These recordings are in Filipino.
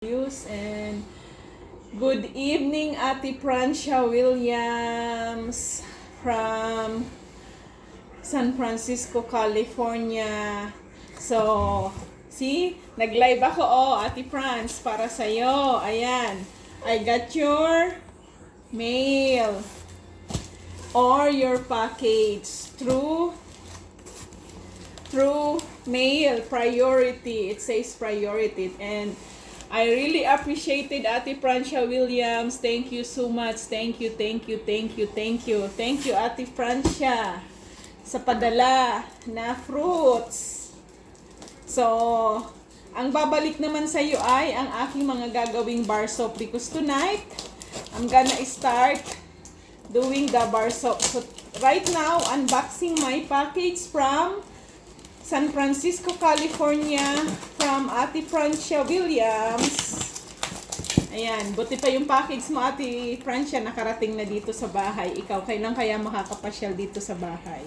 And good evening, Ate Francia Williams from San Francisco, California. So, see, nag-live ako, Ate France, para sa'yo. Ayan, I got your mail or your package through mail priority. It says priority, and I really appreciated Ate Francia Williams. Thank you so much. Thank you. Thank you, Ate Francia, sa padala na fruits. So, ang babalik naman sa iyo ay ang aking mga gagawing bar soap, because tonight, I'm gonna start doing the bar soap. So, right now, unboxing my package from San Francisco, California, from Ate Francia Williams. Ayan, buti pa yung package mo, Ate Francia, nakarating na dito sa bahay. Ikaw, kailan kaya makakapasyal dito sa bahay?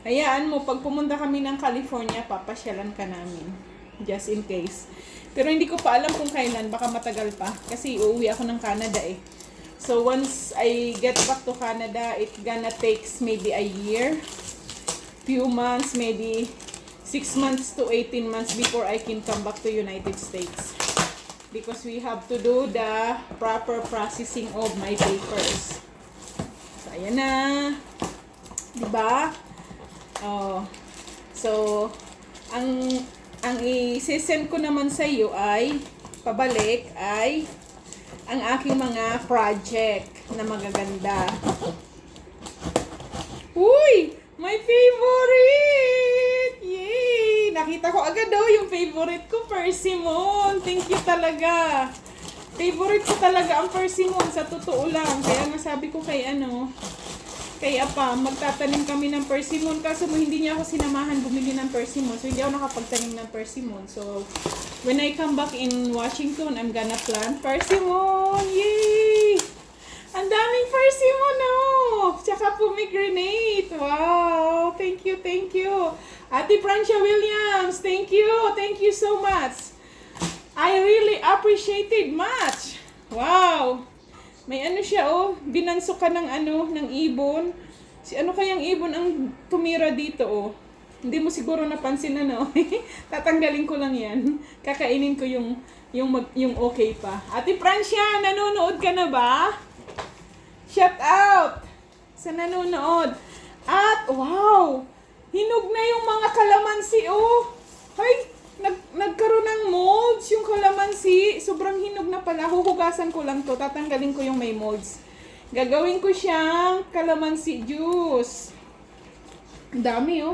Hayaan mo, pag pumunta kami ng California, papasyalan ka namin. Just in case. Pero hindi ko pa alam kung kailan, baka matagal pa. Kasi uuwi ako ng Canada eh. So once I get back to Canada, it gonna takes maybe a year. Few months, maybe 6 months to 18 months before I can come back to United States, because we have to do the proper processing of my papers. So ayan na, diba? Oh, so ang i-send ko naman sa iyo ay pabalik ay ang aking mga project na magaganda. Uy! My favorite! Yay! Nakita ko agad yung favorite ko, persimmon. Thank you talaga. Favorite ko talaga ang persimmon, sa totoo lang. Kaya nasabi ko kay kay Apa, magtatanim kami ng persimmon. Kaso hindi niya ako sinamahan bumili ng persimmon. So hindi ako nakapagtanim ng persimmon. So when I come back in Washington, I'm gonna plant persimmon. Yay! Ang daming persimmon, tsaka pomegranate. Wow! Thank you. Ate Francia Williams, thank you so much. I really appreciated much. Wow! May siya, binansok ka ng ng ibon. Si kayang ibon ang tumira dito, Hindi mo siguro napansin Tatanggalin ko lang yan. Kakainin ko yung okay pa. Ate Francia, nanonood ka na ba? Shout out sa nanonood. At wow, hinog na yung mga kalamansi, Hay, nagkaroon ng molds yung kalamansi. Sobrang hinog na pala. Huhugasan ko lang to. Tatanggalin ko yung may molds. Gagawin ko siyang kalamansi juice. Ang dami,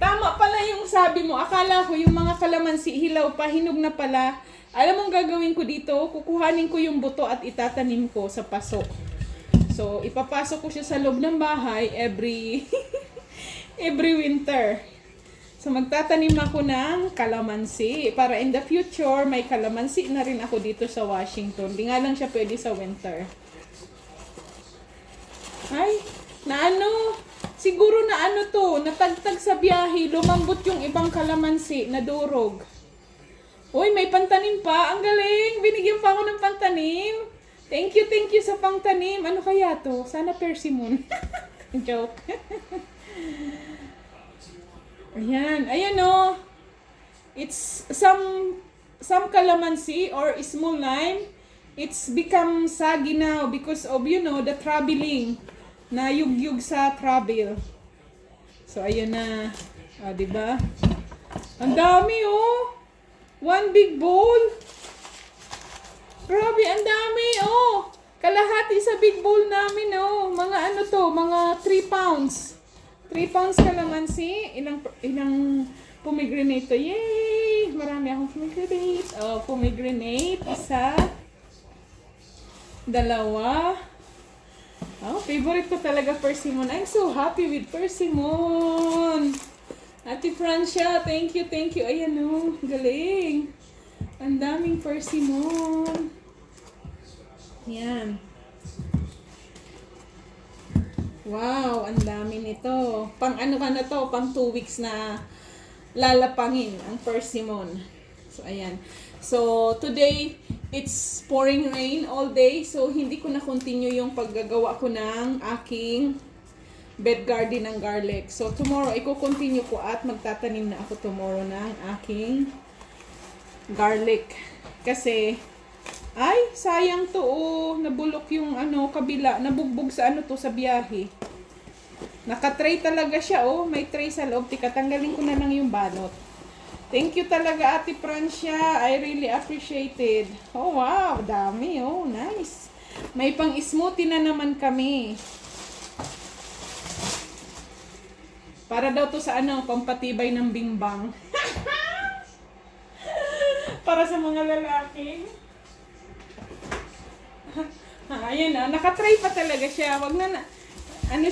Tama pala yung sabi mo. Akala ko yung mga kalamansi hilaw pa, hinog na pala. Alam mong gagawin ko dito? Kukuhanin ko yung buto at itatanim ko sa paso. So, ipapasok ko siya sa loob ng bahay every winter. So, magtatanim ako ng kalamansi para in the future, may kalamansi na rin ako dito sa Washington. Di nga lang siya pwede sa winter. Ay, siguro natagtag sa biyahe, lumambot yung ibang kalamansi, nadurog. Uy, may pantanim pa. Ang galing. Binigyan pa ako ng pantanim. Thank you sa pangtanim. Ano kaya to? Sana persimmon. Joke. Ayan. It's some calamansi or small lime. It's become saggy now because of, the traveling. Na yugyug sa travel. So, ayan na. Diba? Ang dami, One big bowl. Grabe, ang dami, Kalahati sa big bowl namin, Mga mga 3 pounds. 3 pounds kalamansi. Ilang pomegranate to. Yay! Marami akong pomegranate. Pomegranate. 1, 2. Favorite ko talaga persimmon. I'm so happy with persimmon. Ate Francia, thank you. Ayan, galing. Ang daming persimmon. Yan. Wow, ang dami nito. Pang ano ka na to? Pang 2 weeks na lalapangin ang persimmon. So, ayan. So, today, it's pouring rain all day. So, hindi ko na continue yung paggagawa ko ng aking bed garden ng garlic. So, tomorrow, i-continue ko at magtatanim na ako tomorrow ng aking garlic. Kasi, ay, sayang to, oh. Nabulok yung kabila. Nabugbog sa sa biyahe. Naka-tray talaga siya, oh. May tray sa loob. Tika, tanggalin ko na lang yung balot. Thank you talaga, Ate Francia. I really appreciate it. Oh, wow. Dami, oh. Nice. May pang-smoothie na naman kami. Para daw to sa pampatibay ng bimbang. Para sa mga lalaki. Ayan na, nakatry pa talaga siya. Wag na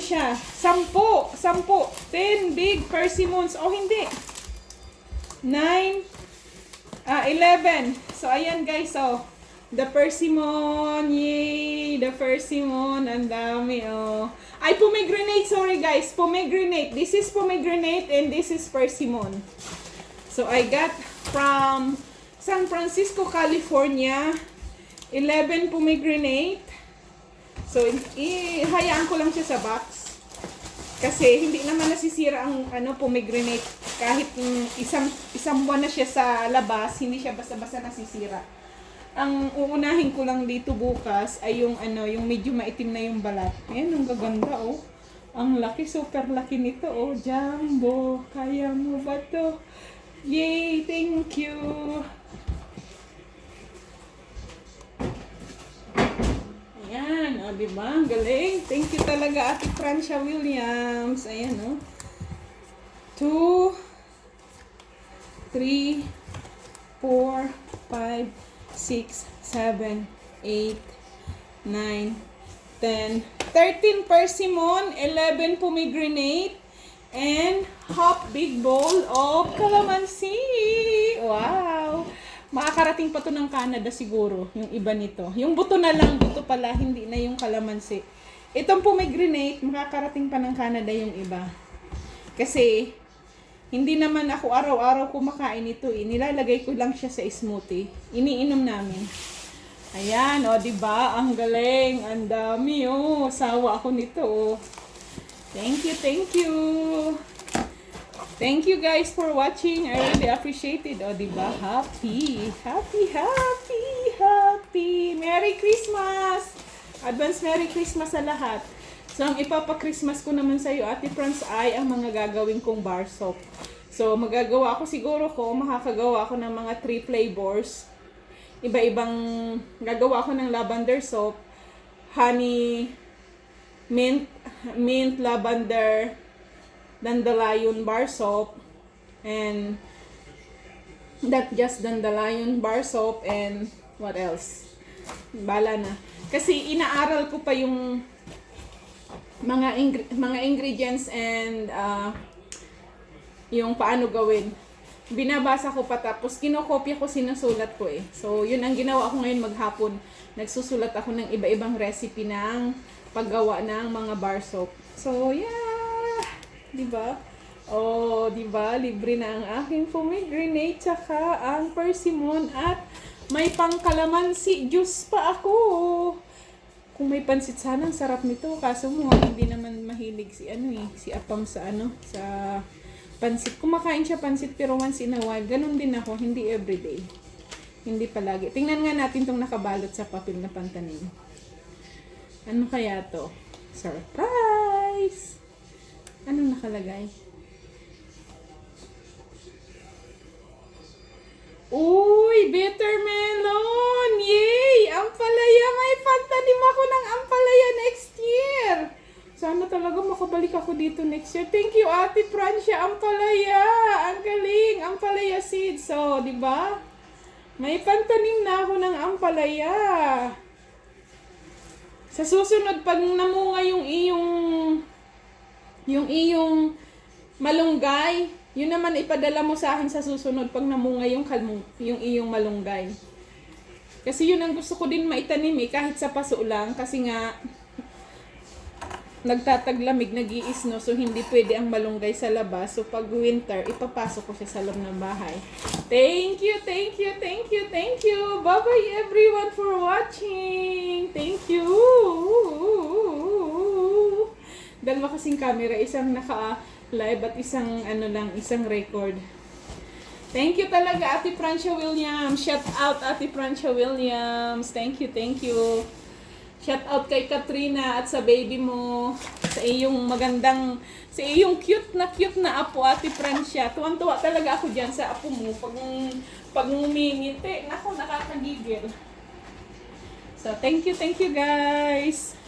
siya, 10, 10 big persimmons. Oh, hindi. 9, 11. So, ayan guys, oh. The persimmon, yay! The persimmon, ang dami, oh. Ay, pomegranate, sorry guys. Pomegranate. This is pomegranate and this is persimmon. So, I got from San Francisco, California. 11 pomegranate. So, ihayaan ko lang siya sa box. Kasi hindi naman nasisira ang pomegranate. Kahit isang buwan na siya sa labas, hindi siya basta-basta nasisira. Ang uunahin ko lang dito bukas ay yung medyo maitim na yung balat. Ayan, ang gaganda, oh. Ang laki, super laki nito, oh. Jumbo, kaya mo ba to? Yay, thank you. Ayan, o, diba? Ang galing. Thank you talaga, Ate Francia Williams. Ayan, o. 2, 3, 4, 5, 6, 7, 8, 9, 10, 13 persimmon, 11 pomegranate, and half big bowl of calamansi. Wow! Makakarating pa to ng Canada siguro, yung iba nito. Yung buto na lang, buto pala, hindi na yung kalamansi. Itong pomegranate, makakarating pa ng Canada yung iba. Kasi, hindi naman ako araw-araw kumakain ito eh. Nilalagay ko lang siya sa smoothie. Iniinom namin. Ayan, o, diba? Ang galing. Ang dami, oh. Sawa ako nito, oh. Thank you, thank you. Thank you guys for watching. I really appreciate it. O, diba? Happy, happy, happy, happy. Merry Christmas! Advance Merry Christmas sa lahat. So, ang ipapa-Christmas ko naman sa iyo, Ate Franz, ay ang mga gagawin kong bar soap. So, magagawa ko siguro makakagawa ko ng mga 3 flavors. Iba-ibang, gagawa ko ng lavender soap, honey, mint, lavender, dandelion bar soap, and not just dandelion bar soap, and what else? Bala na. Kasi inaaral ko pa yung mga ingredients and yung paano gawin. Binabasa ko pa tapos kinokopya ko, sinusulat ko eh. So, yun ang ginawa ko ngayon maghapon. Nagsusulat ako ng iba-ibang recipe ng paggawa ng mga bar soap. So, yeah! Diba? Oh, diba? Libre na ang aking pomegranate tsaka ang persimmon at may pangkalamansi juice pa ako. Kung may pansit sana, ang sarap nito. Kaso mo, hindi naman mahilig si Apam sa sa pansit. Kumakain siya pansit pero once in a while. Ganun din ako, hindi everyday. Hindi palagi. Tingnan nga natin tong nakabalot sa papel na pantanim. Ano kaya to? Surprise! Ano nakalagay? Uy, bitter melon! Yay! Ampalaya! May pantanim ako ng ampalaya next year! Sana talaga makabalik ako dito next year. Thank you, Ate Francia. Ampalaya! Ang galing! Ampalaya seeds. So, di ba? May pantanim na ako ng ampalaya. Sa susunod, pag namunga yung iyong malunggay, yun naman ipadala mo sa akin sa susunod pag namunga yung iyong malunggay. Kasi yun ang gusto ko din maitanim eh, kahit sa paso lang. Kasi nga, nagtataglamig, nag-iisno, so hindi pwede ang malunggay sa labas. So pag winter, ipapasok ko siya sa loob ng bahay. Thank you, thank you, thank you, thank you. Bye-bye everyone for watching. Thank you. Dalawa kasing camera, isang naka-live at isang isang record. Thank you talaga, Ate Francia Williams. Shout out, Ate Francia Williams. Thank you, thank you. Shout out kay Katrina at sa baby mo. Sa iyong sa iyong cute na apo, Ate Francia. Tuwan-tuwa talaga ako dyan sa apo mo. Pag ngumingiti, naku, nakakagigil. So, thank you guys.